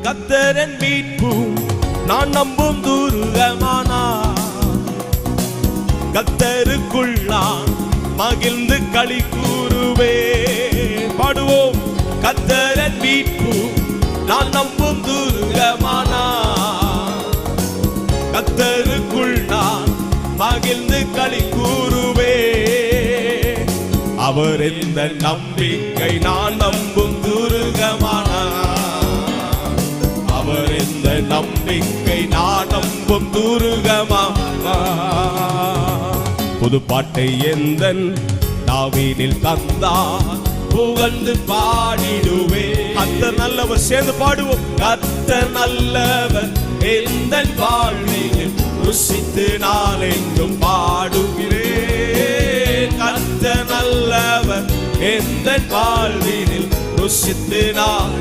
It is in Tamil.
கர்த்தரின் மீட்பு நான் நம்பும் துருகமானார். கர்த்தருக்குள் நான் மகிழ்ந்து களி கூறுவேன். பாடுவோம். கர்த்தரின் மீட்பு நான் நம்பும் துருகமானார். கர்த்தருக்குள் நான் மகிழ்ந்து களி கூறுவேன். அவர் எந்த நம்பிக்கை நான் நம்பும் துருகமானார். அவர் எந்த நம்பிக்கை நான் நம்பும் துருகமானார். புது பாட்டை எந்தன் நாவினில் தந்தார் புகழ்ந்து பாடிடுவே. கர்த்தர் நல்லவர். சேர்ந்து பாடுவோம். கர்த்தர் நல்லவர் எந்தன் வாழ்வில் ருசித்து நான் என்றும் பாடுகிறேன். கர்த்தர் நல்லவர் எந்தன் வாழ்வில் ருசித்து நான்